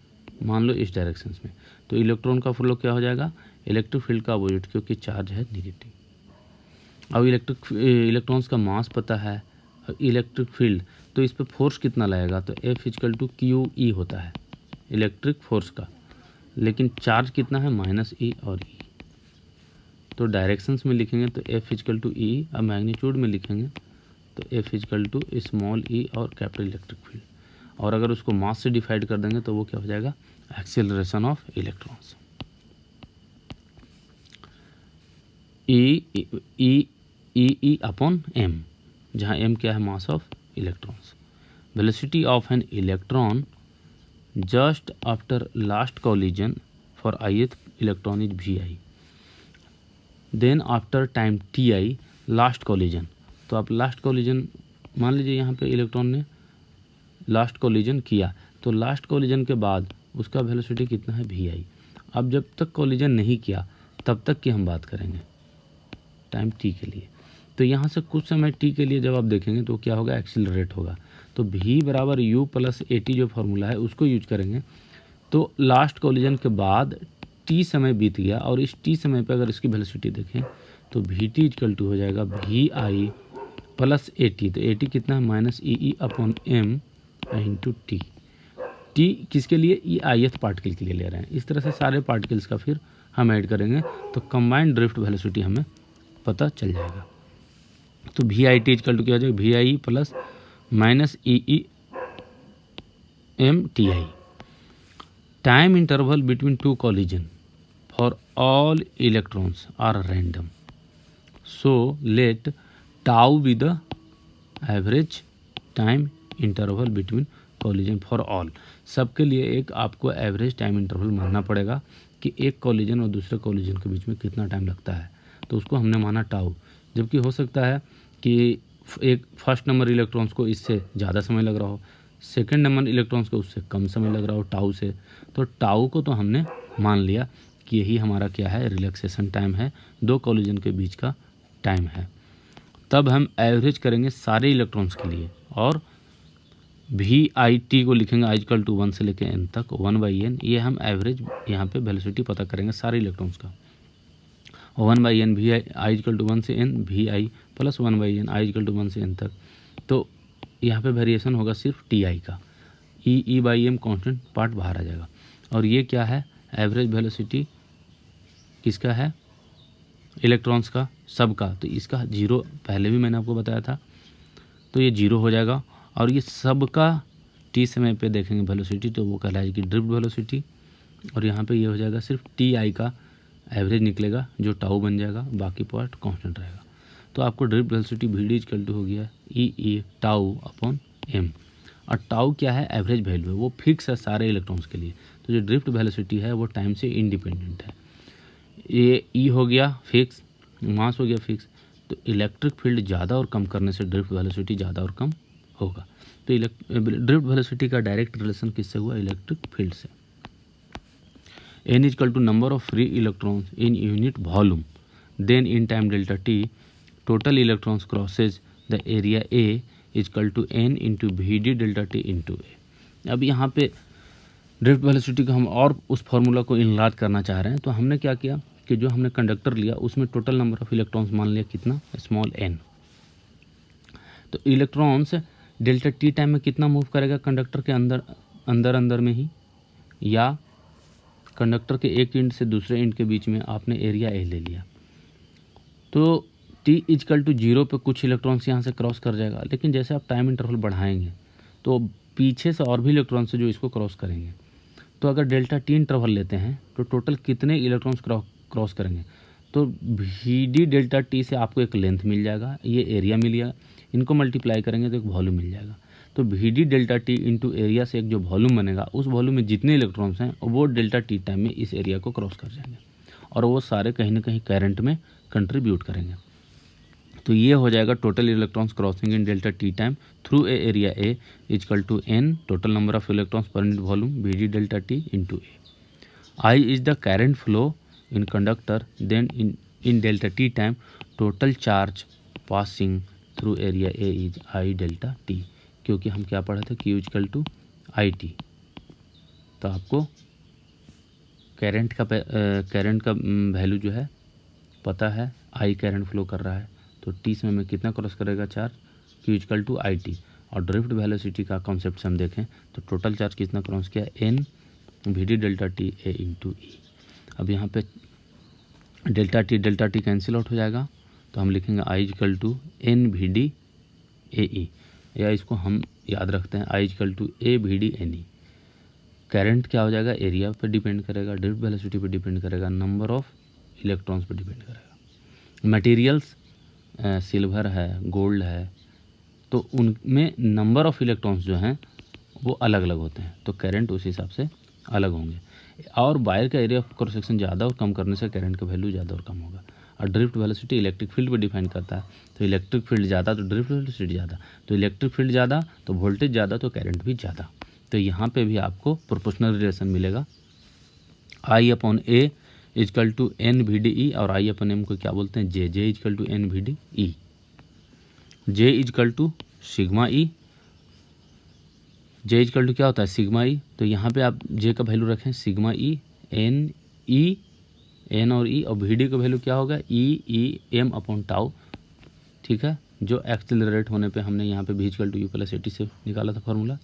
मान लो इस डायरेक्शंस में, तो इलेक्ट्रॉन का फ्लो क्या हो जाएगा, इलेक्ट्रिक फील्ड का अपोजिट, क्योंकि चार्ज है निगेटिव। अब इलेक्ट्रॉन्स का मास पता है, इलेक्ट्रिक फील्ड, तो इस पर फोर्स कितना लगेगा, तो F = QE होता है इलेक्ट्रिक फोर्स का, लेकिन चार्ज कितना है, -E और E। तो डायरेक्शंस में लिखेंगे तो F = E, अब मैग्नीट्यूड में लिखेंगे तो F = स्मॉल e और कैपिटल इलेक्ट्रिक फील्ड, और अगर उसको मास से डिवाइड कर देंगे तो वो क्या हो जाएगा, acceleration of electrons. E upon m, जहाँ m क्या है, mass of electrons. Velocity of an electron just after last collision for ith electron is vi, then after time ti last collision. तो आप लास्ट कॉलिजन मान लीजिए यहाँ पे electron ने लास्ट कॉलिजन किया, तो लास्ट कॉलिजन के बाद उसका वेलोसिटी कितना है, vi। अब जब तक कॉलिजन नहीं किया तब तक की हम बात करेंगे टाइम t के लिए। तो यहाँ से कुछ समय t के लिए जब आप देखेंगे तो क्या होगा, एक्सीलरेट होगा। तो v = u + at जो फार्मूला है उसको यूज करेंगे। तो लास्ट कॉलिजन के बाद t समय बीत गया, और इस t समय पे अगर इसकी वेलोसिटी देखें तो vt = हो जाएगा vi + at। तो at कितना है, -EE/m × t। t किसके लिए, ई ith पार्टिकल के लिए ले रहे हैं। इस तरह से सारे पार्टिकल्स का फिर हम ऐड करेंगे तो कंबाइंड ड्रिफ्ट वेलोसिटी हमें पता चल जाएगा। तो VIT = क्या हो जाएगा, VI + -EEm/ti। Time interval between two collision for all electrons are random, so let tau be the average time interval between collision for all. सबके लिए एक आपको एवरेज टाइम इंटरवल मानना पड़ेगा कि एक कॉलिजन और दूसरे कॉलिजन के बीच में कितना टाइम लगता है, तो उसको हमने माना टाउ। जबकि हो सकता है कि एक फर्स्ट नंबर इलेक्ट्रॉन्स को इससे ज़्यादा समय लग रहा हो, सेकंड नंबर इलेक्ट्रॉन्स को उससे कम समय लग रहा हो टाउ से। तो टाउ को तो हमने मान लिया कि यही हमारा क्या है, रिलैक्सेशन टाइम है, दो कॉलिजन के बीच का टाइम है। तब हम एवरेज करेंगे सारे इलेक्ट्रॉन्स के लिए और वी आई टी को लिखेंगे आई इक्वल टू 1 से लेकर n तक 1/n। ये हम एवरेज यहाँ पे वेलोसिटी पता करेंगे सारे इलेक्ट्रॉन्स का। 1/n we I equal to 1 से n V I plus 1/n I equal to 1 से n तक। तो यहाँ पे वेरिएशन होगा सिर्फ टी आई का, ई बाई एम कॉन्स्टेंट पार्ट बाहर आ जाएगा। और ये क्या है, एवरेज वेलोसिटी किसका है, इलेक्ट्रॉन्स का, सबका। तो इसका जीरो पहले भी मैंने आपको बताया था, तो ये जीरो हो जाएगा। और ये सबका टी समय पे देखेंगे वेलोसिटी, तो वो कहलाएगी ड्रिफ्ट वेलोसिटी। और यहाँ पे ये हो जाएगा सिर्फ टी आई का एवरेज निकलेगा जो टाउ बन जाएगा, बाकी पार्ट कांस्टेंट रहेगा। तो आपको drift velocity V D equal to हो गया ई टाउ अपॉन एम। और टाउ क्या है, एवरेज वैल्यू है, वो फिक्स है सारे इलेक्ट्रॉन्स के लिए। तो जो ड्रिफ्ट वेलोसिटी है वो टाइम से इंडिपेंडेंट है। ये ई हो गया फिक्स, मास हो गया फिक्स। तो इलेक्ट्रिक फील्ड ज़्यादा और कम करने से ड्रिफ्ट वेलोसिटी ज़्यादा और कम होगा। तो ड्रिफ्ट वेलोसिटी का डायरेक्ट रिलेशन किससे हुआ, इलेक्ट्रिक फील्ड से। n equal to number of free electrons in unit volume, then in time delta T total electrons crosses the area A equal to n into V D delta T into A. अब यहाँ पे drift velocity को हम और उस formula को enlarge करना चाह रहे हैं। तो हमने क्या किया कि जो हमने कंडक्टर लिया उसमें टोटल नंबर ऑफ इलेक्ट्रॉन्स मान लिया कितना, स्मॉल n। तो इलेक्ट्रॉन्स डेल्टा टी टाइम में कितना मूव करेगा कंडक्टर के अंदर में ही, या कंडक्टर के एक एंड से दूसरे एंड के बीच में आपने एरिया ए ले लिया। तो टी इक्वल टू 0 पे कुछ इलेक्ट्रॉन्स यहाँ से क्रॉस कर जाएगा, लेकिन जैसे आप टाइम इंटरवल बढ़ाएंगे तो पीछे से और भी इलेक्ट्रॉन्स है जो इसको क्रॉस करेंगे। तो अगर डेल्टा टी इंटरवल लेते हैं तो टोटल कितने इलेक्ट्रॉन्स क्रॉस करेंगे, तो वी डी डेल्टा टी से आपको एक लेंथ मिल जाएगा, ये एरिया मिल जाएगा, इनको मल्टीप्लाई करेंगे तो एक वॉल्यूम मिल जाएगा। तो V D delta T into area से एक जो वॉल्यूम बनेगा, उस वॉल्यूम में जितने इलेक्ट्रॉन्स हैं वो डेल्टा टी टाइम में इस एरिया को क्रॉस कर जाएंगे और वो सारे कहीं ना कहीं करंट में कंट्रीब्यूट करेंगे। तो ये हो जाएगा total electrons crossing in delta T time through a area A equal to n total number of electrons per unit volume V D delta T into A. I is the current flow in conductor, then in delta T time total charge passing through area A is I delta T. क्योंकि हम क्या पढ़े थे, Q equal to I T. तो आपको current का value जो है पता है, आई करंट फ्लो कर रहा है तो टी समय में कितना क्रॉस करेगा charge, Q equal to I T. और ड्रिफ्ट वेलोसिटी का कॉन्सेप्ट से हम देखें तो टोटल चार्ज कितना क्रॉस किया, n V D delta T A into E. अब यहाँ पे डेल्टा टी कैंसिल आउट हो जाएगा, तो हम लिखेंगे I equal to n V D A E, या इसको हम याद रखते हैं I equal to A V D N E. Current क्या हो जाएगा, एरिया पर डिपेंड करेगा, ड्रिफ्ट वेलोसिटी पर डिपेंड करेगा, नंबर ऑफ इलेक्ट्रॉन्स पर डिपेंड करेगा। मटेरियल्स सिल्वर है, गोल्ड है, तो उनमें नंबर ऑफ इलेक्ट्रॉन्स जो हैं वो अलग अलग होते हैं, तो करंट उस हिसाब से अलग होंगे। और वायर का एरिया ऑफ क्रॉस सेक्शन ज़्यादा और कम करने से करंट का वैल्यू ज़्यादा और कम होगा। और ड्रिफ्ट वेलोसिटी इलेक्ट्रिक फील्ड पर डिफाइन करता है, तो इलेक्ट्रिक फील्ड ज़्यादा तो ड्रिफ्ट वेलोसिटी ज़्यादा, तो इलेक्ट्रिक फील्ड ज़्यादा तो वोल्टेज ज़्यादा तो करंट भी ज़्यादा। तो यहाँ पे भी आपको प्रोपोर्शनल रिलेशन मिलेगा, I upon A equal to N V D E, और आई अपन एम को क्या बोलते हैं, J equal to N V D E. J equal to sigma E, J equal to क्या होता है, सिग्मा ई। तो यहाँ पे आप जे का वैल्यू रखें सिग्मा ई, एन और ई, और वी डी का वैल्यू क्या होगा, ई एम अपॉन टाउ। ठीक है, जो एक्सेलरेट होने पे हमने यहाँ पे V equal to U plus A T से निकाला था फार्मूला।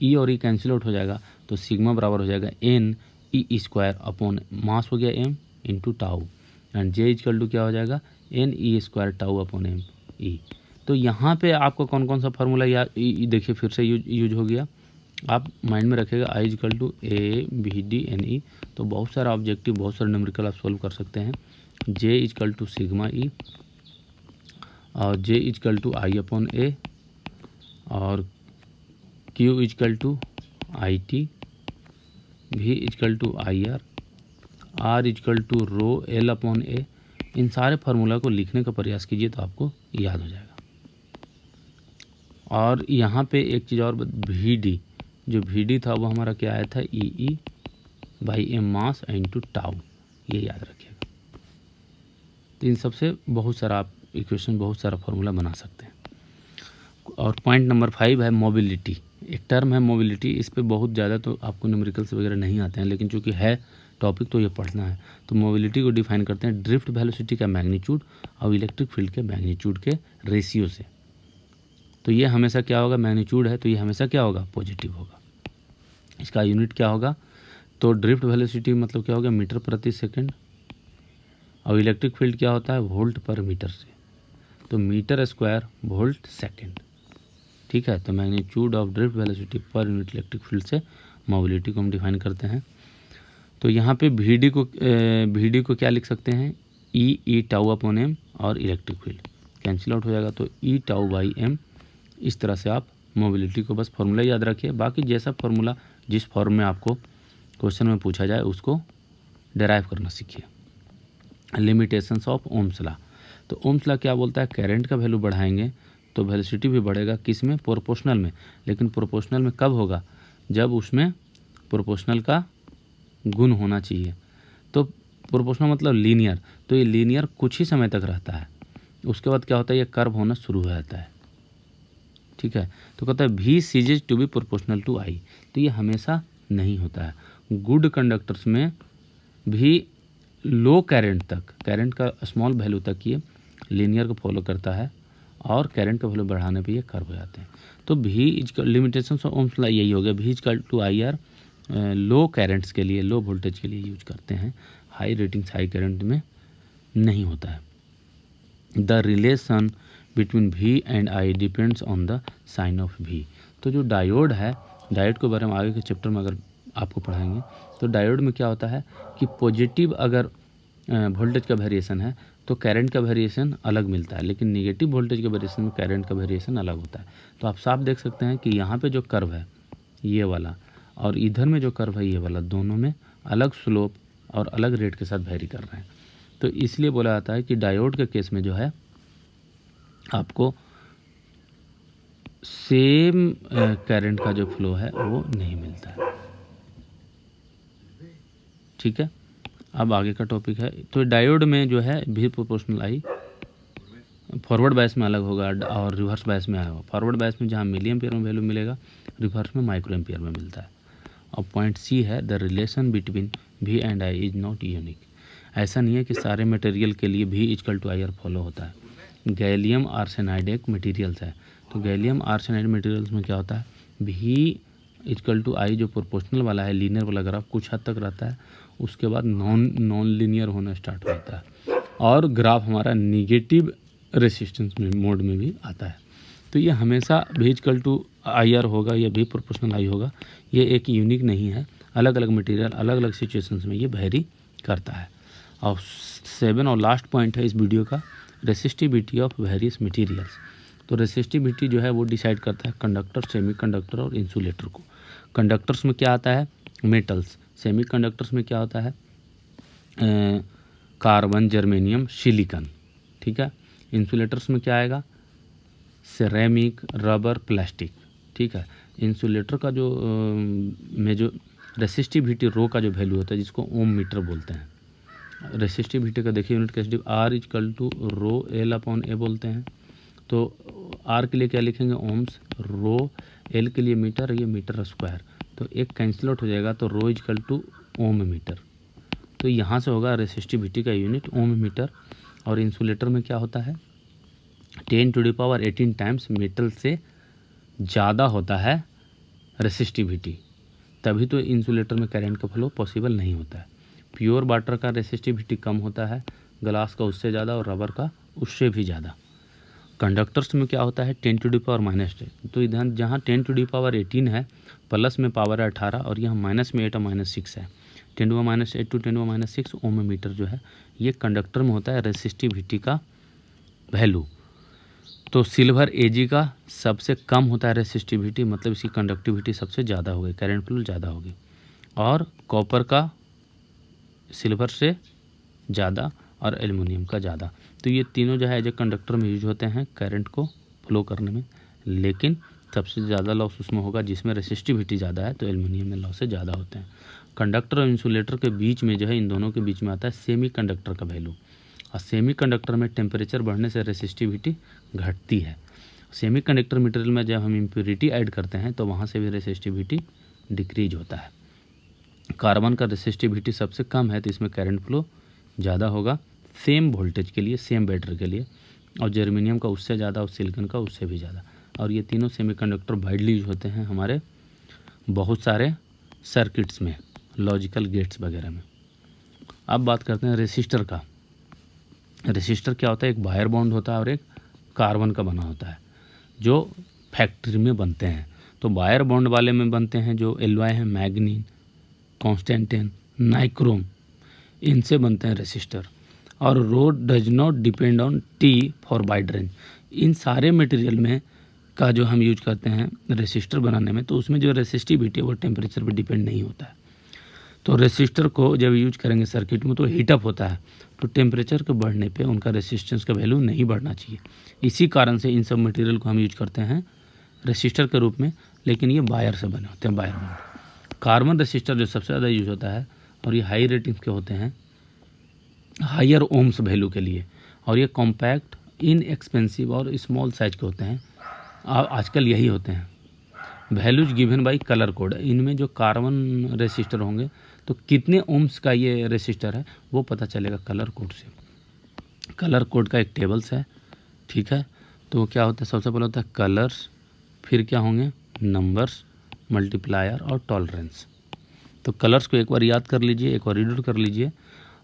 ई और ई कैंसिल आउट हो जाएगा, तो सिग्मा बराबर हो जाएगा n e square upon mass हो गया M into tau, and J equal to क्या हो जाएगा, n e square tau upon M E. तो यहाँ पे आपको कौन कौन सा फार्मूला या देखिए फिर से यूज हो गया, आप माइंड में रखिएगा, I equal to A V D N E. तो बहुत सारा ऑब्जेक्टिव, बहुत सारे न्यूमेरिकल आप सॉल्व कर सकते हैं। J equal to sigma E, और J equal to I upon A, और Q equal to I T, V equal to I R, R equal to rho L upon A। इन सारे फार्मूला को लिखने का प्रयास कीजिए तो आपको याद हो जाएगा। और यहाँ पे एक चीज़ और, VD, जो VD था वो हमारा क्या आया था, EE by M mass into tau, ये याद रखिएगा। तो इन सबसे बहुत सारा आप इक्वेशन, बहुत सारा फार्मूला बना सकते हैं। और पॉइंट नंबर 5 है मोबिलिटी। एक टर्म है मोबिलिटी, इस पे बहुत ज़्यादा तो आपको न्यूमेरिकल्स वगैरह नहीं आते हैं, लेकिन चूंकि है टॉपिक तो ये पढ़ना है। तो मोबिलिटी को डिफाइन करते हैं ड्रिफ्ट वेलोसिटी का मैग्नीट्यूड और इलेक्ट्रिक फील्ड के मैग्नीट्यूड के रेशियो से। तो ये हमेशा क्या होगा, मैग्नीट्यूड है तो ये हमेशा क्या होगा, पॉजिटिव होगा। इसका यूनिट क्या होगा, तो ड्रिफ्ट वेलोसिटी मतलब क्या होगा, मीटर प्रति सेकंड, और इलेक्ट्रिक फील्ड क्या होता है, वोल्ट पर मीटर से, तो मीटर स्क्वायर वोल्ट सेकंड। ठीक है, तो magnitude of drift velocity per unit electric field से मोबिलिटी को हम डिफाइन करते हैं। तो यहाँ पे VD को क्या लिख सकते हैं, ई टाउ अपॉन एम, और इलेक्ट्रिक फील्ड कैंसिल आउट हो जाएगा तो ई टाउ बाई एम। इस तरह से आप मोबिलिटी को बस फॉर्मूला याद रखिए, बाकी जैसा फॉर्मूला जिस फॉर्म में आपको क्वेश्चन में पूछा जाए उसको डेराइव करना सीखिए। लिमिटेशंस ऑफ ओम्स लॉ, तो ओम्स लॉ क्या बोलता है, करंट का वैल्यू बढ़ाएंगे तो वेलोसिटी भी बढ़ेगा, किस में, प्रोपोर्शनल में। लेकिन प्रोपोर्शनल में कब होगा, जब उसमें प्रोपोर्शनल का गुण होना चाहिए। तो प्रोपोर्शनल मतलब लीनियर, तो ये लीनियर कुछ ही समय तक रहता है, उसके बाद क्या होता है, ये कर्व होना शुरू हो जाता है। ठीक है, तो कहता है V ceases to be proportional to I, तो ये हमेशा नहीं होता है। गुड कंडक्टर्स में भी लो करंट तक, करंट का स्मॉल वैल्यू तक ये लीनियर को फॉलो करता है, और करंट का वैल्यू बढ़ाने पे ये कर्व हो जाते हैं। तो V limitations of Ohm's law यही हो गया, V equal to IR low currents के लिए, लो वोल्टेज के लिए यूज करते हैं, हाई रेटिंग्स हाई करंट में नहीं होता है। The relation between V and I depends on the sign of V। तो जो डायोड है, डायोड के बारे में आगे के चैप्टर में अगर आपको पढ़ाएंगे, तो डायोड में क्या होता है कि पॉजिटिव अगर वोल्टेज का वेरिएशन है तो करंट का वेरिएशन अलग मिलता है, लेकिन नेगेटिव वोल्टेज के वेरिएशन में करंट का वेरिएशन अलग होता है। तो आप साफ देख सकते हैं कि यहाँ पे जो कर्व है ये वाला, और इधर में जो कर्व है ये वाला, दोनों में अलग स्लोप और अलग रेट के साथ वेरी कर रहे हैं। तो इसलिए बोला जाता है कि डायोड के केस में जो है आपको सेम करंट का जो फ्लो है वो नहीं मिलता है। ठीक है, अब आगे का टॉपिक है। तो डायोड में जो है V proportional I forward bias में अलग होगा और रिवर्स बायस में आएगा। फॉरवर्ड बायस में जहाँ मिली एम्पियर में वैल्यू मिलेगा, रिवर्स में माइक्रो एम्पियर में मिलता है। और पॉइंट C है, the relation between V and I is not unique. ऐसा नहीं है कि सारे मटेरियल के लिए V equal to IR follow होता है। गैलियम आर्सेनाइड एक मटेरियल्स है, तो गैलियम आर्सेनाइड मटेरियल्स में क्या होता है, V इक्वल टू I जो प्रोपोर्शनल वाला है, लीनियर वाला ग्राफ कुछ हद तक रहता है, उसके बाद नॉन लीनियर होना स्टार्ट होता है, और ग्राफ हमारा निगेटिव रेसिस्टेंस में मोड में भी आता है। तो ये हमेशा V इक्वल टू IR होगा या V प्रोपोर्शनल I होगा, ये एक यूनिक नहीं है, अलग अलग मटेरियल अलग अलग सिचुएशंस में ये वेरी करता है। और 7 और लास्ट पॉइंट है इस वीडियो का, रेसिस्टिविटी ऑफ वेरियस मटेरियल्स। तो रेसिस्टिविटी जो है वो डिसाइड करता है कंडक्टर, सेमीकंडक्टर और इंसुलेटर को। कंडक्टर्स में क्या आता है, मेटल्स। सेमीकंडक्टर्स में क्या होता है, कार्बन, जर्मेनियम, सिलिकॉन। ठीक है, इंसुलेटर्स में क्या आएगा, सिरेमिक, रबर, प्लास्टिक। ठीक है, इंसुलेटर का जो में जो रेसिस्टिविटी रो का जो वैल्यू होता है, जिसको ओम मीटर बोलते हैं। रेसिस्टिविटी का देखिए यूनिट कैसे, R equal to rho L upon A बोलते हैं। तो R के लिए क्या लिखेंगे, ओम्स, रो, L के लिए मीटर, ये मीटर स्क्वायर, तो एक कैंसिल आउट हो जाएगा, तो rho equal two ohm metre. तो यहाँ से होगा रेसिस्टिविटी का यूनिट ओम मीटर। और इंसुलेटर में क्या होता है, 10⁻18 टाइम्स मेटल से ज़्यादा होता है रेसिस्टिविटी, तभी तो इंसुलेटर में करंट का फ्लो पॉसिबल नहीं होता है। प्योर वाटर का रेसिस्टिविटी कम होता है, ग्लास का उससे ज़्यादा, और रबर का उससे भी ज़्यादा। कंडक्टर्स में क्या होता है, 10⁻−10। तो इधर जहाँ 10⁻18 है, प्लस में पावर है 18, और यहाँ माइनस में 8 और -6 है। 10⁻8 टू 10⁻6 ओम मीटर जो है ये कंडक्टर में होता है रेसिस्टिविटी का वैल्यू। तो सिल्वर Ag का सबसे कम होता है रेसिस्टिविटी, मतलब इसकी कंडक्टिविटी सबसे ज़्यादा होगी, करंट फ्लो ज़्यादा होगी। और कॉपर का सिल्वर से ज़्यादा और एल्युमिनियम का ज़्यादा। तो ये तीनों जो है एज ए कंडक्टर में यूज होते हैं करंट को फ्लो करने में, लेकिन सबसे ज़्यादा लॉस उसमें होगा जिसमें रेसिस्टिविटी ज़्यादा है, तो एल्युमिनियम में लॉस ज़्यादा होते हैं। कंडक्टर और इंसुलेटर के बीच में जो है, इन दोनों के बीच में आता है सेमी कंडक्टर का वैल्यू, और सेमी कंडक्टर में टेम्परेचर बढ़ने से रेसिस्टिविटी घटती है। सेमी कंडक्टर मटेरियल में जब हम इम्प्योरिटी ऐड करते हैं तो वहाँ से भी रेसिस्टिविटी डिक्रीज होता है। कार्बन का रेसिस्टिविटी सबसे कम है, तो इसमें करंट फ्लो ज़्यादा होगा सेम वोल्टेज के लिए, सेम बैटरी के लिए, और जर्मेनियम का उससे ज़्यादा और सिलिकॉन का उससे भी ज़्यादा। और ये तीनों सेमीकंडक्टर वाइडली यूज होते हैं हमारे बहुत सारे सर्किट्स में, लॉजिकल गेट्स वगैरह में। अब बात करते हैं रेसिस्टर का। रेसिस्टर क्या होता है? एक वायर बॉन्ड होता है और एक कार्बन का बना होता है, जो फैक्ट्री में बनते हैं। तो वायर बॉन्ड वाले में बनते हैं जो एलॉय हैं, मैग्नीन, कॉन्स्टेंटिन, नाइक्रोम, इनसे बनते हैं रेसिस्टर। और rod does not depend on T for wide range. इन सारे मटेरियल में का जो हम यूज करते हैं रेसिस्टर बनाने में, तो उसमें जो रेसिस्टिविटी है वो टेम्परेचर पर डिपेंड नहीं होता है। तो रेसिस्टर को जब यूज करेंगे सर्किट में तो हीटअप होता है, तो टेम्परेचर के बढ़ने पे उनका रेसिस्टेंस का वैल्यू नहीं बढ़ना चाहिए। इसी कारण से इन सब मटेरियल को हम यूज करते हैं रेसिस्टर के रूप में, लेकिन ये वायर से बने होते हैं, वायर बॉन्ड। कार्बन रेसिस्टर जो सबसे ज़्यादा यूज होता है, और ये हाई रेटिंग्स के होते हैं, हायर ओम्स वैल्यू के लिए, और ये कॉम्पैक्ट, इनएक्सपेंसिव और स्मॉल साइज के होते हैं। आजकल यही होते हैं। Values given by colour code. इनमें जो कार्बन रेसिस्टर होंगे तो कितने ओम्स का ये रेसिस्टर है वो पता चलेगा कलर कोड से। कलर कोड का एक टेबल्स है, ठीक है। तो क्या होता है? सबसे पहले होता है कलर्स, फिर क्या होंगे? नंबर्स, मल्टीप्लायर और टॉलरेंस। तो कलर्स को एक बार याद कर लीजिए, एक बार रीड कर लीजिए।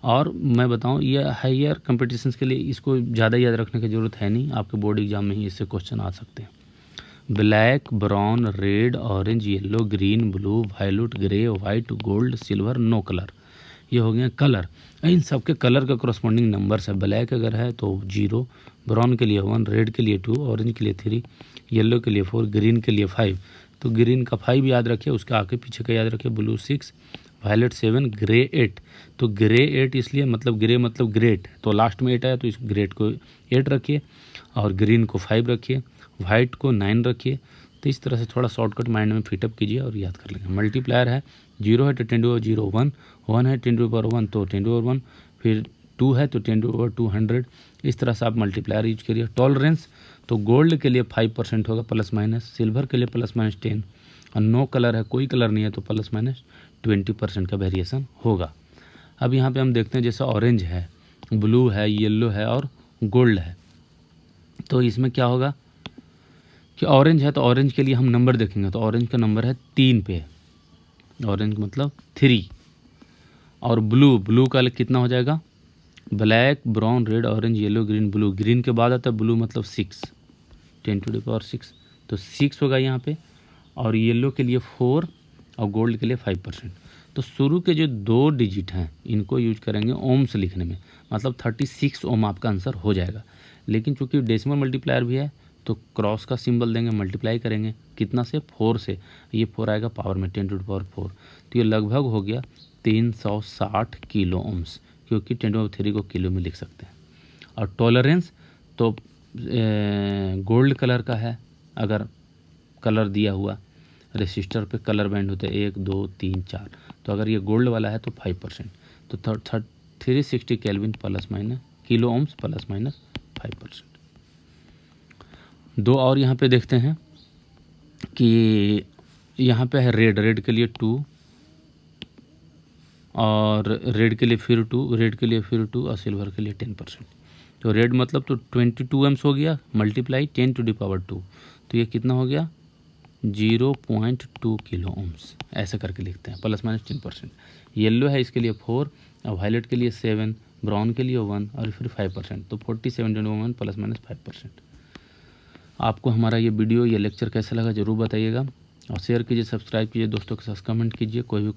और मैं बताऊं, ये हायर कंपटीशंस के लिए इसको ज़्यादा याद रखने की ज़रूरत है नहीं, आपके बोर्ड एग्जाम में ही इससे क्वेश्चन आ सकते हैं। Black, brown, red, orange, yellow, green, blue, violet, grey, white, gold, silver, no colour, ये हो गए कलर। इन सब के कलर का करस्पॉन्डिंग नंबर्स है। ब्लैक अगर है तो 0, ब्राउन के लिए 1, रेड के लिए 2, ऑरेंज के लिए 3, येलो के लिए 4, ग्रीन के लिए 5। तो ग्रीन का 5 याद रखिए, उसके आगे पीछे का याद रखिए। Blue 6, violet 7, grey 8। तो ग्रे 8 इसलिए, मतलब ग्रे मतलब ग्रेट, तो लास्ट में 8 आया तो इस ग्रेट को 8 रखिए, और ग्रीन को 5 रखिए, वाइट को 9 रखिए। तो इस तरह से थोड़ा शॉर्टकट माइंड में फिटअप कीजिए और याद कर लेंगे। मल्टीप्लायर है, 0 है तो 10^0 1, 1 है 10^1 तो 10^1, फिर 2 है तो 10^200। इस तरह से आप मल्टीप्लायर यूज करिए। टॉलरेंस तो गोल्ड के लिए 5% होगा प्लस माइनस, सिल्वर के लिए प्लस माइनस 10, और नो कलर है, कोई कलर नहीं है तो प्लस माइनस 20% का वेरिएशन होगा। अब यहाँ पे हम देखते हैं जैसे ऑरेंज है, ब्लू है, येलो है और गोल्ड है। तो इसमें क्या होगा कि ऑरेंज है तो ऑरेंज के लिए हम नंबर देखेंगे, तो ऑरेंज का नंबर है 3 पे, ऑरेंज मतलब 3। और ब्लू का कितना हो जाएगा? Black, brown, red, orange, yellow, green, blue. Green के बाद आता है ब्लू मतलब 6, 10^6, तो 6 होगा यहाँ पे। और येलो के लिए 4 और गोल्ड के लिए 5%। तो शुरू के जो 2 डिजिट हैं इनको यूज करेंगे ओम्स लिखने में, मतलब 36 ओम आपका आंसर हो जाएगा। लेकिन चूंकि डेसिमल मल्टीप्लायर भी है तो क्रॉस का सिंबल देंगे, मल्टीप्लाई करेंगे कितना से? 4 से। ये 4 आएगा पावर में, 10^4। तो ये लगभग हो गया 360 किलो ओम्स, क्योंकि 10^3 को किलो में लिख सकते हैं। और टॉलरेंस तो गोल्ड कलर का है, अगर कलर दिया हुआ रेसिस्टर पे कलर बैंड होते हैं 1, 2, 3, 4, तो अगर ये गोल्ड वाला है तो 5%, तो 360 kelvin plus minus kilo ohms plus minus 5%। 2 और यहाँ पे देखते हैं कि यहाँ पे है रेड के लिए 2, और रेड के लिए फिर 2, रेड के लिए फिर 2, और सिल्वर के लिए 10%। तो रेड मतलब तो 22 एम्स हो गया, मल्टीप्लाई 10^2, तो ये कितना हो गया? 0.2 किलो ओम्स। ऐसे करके लिखते हैं, प्लस माइनस 10%। येलो है, इसके लिए 4, और वायलेट के लिए 7, ब्राउन के लिए 1, और फिर 5%, तो 47.1 प्लस माइनस 5%। आपको हमारा ये वीडियो, ये लेक्चर कैसा लगा ज़रूर बताइएगा, और शेयर कीजिए, सब्सक्राइब कीजिए, दोस्तों के साथ कमेंट कीजिए। कोई भी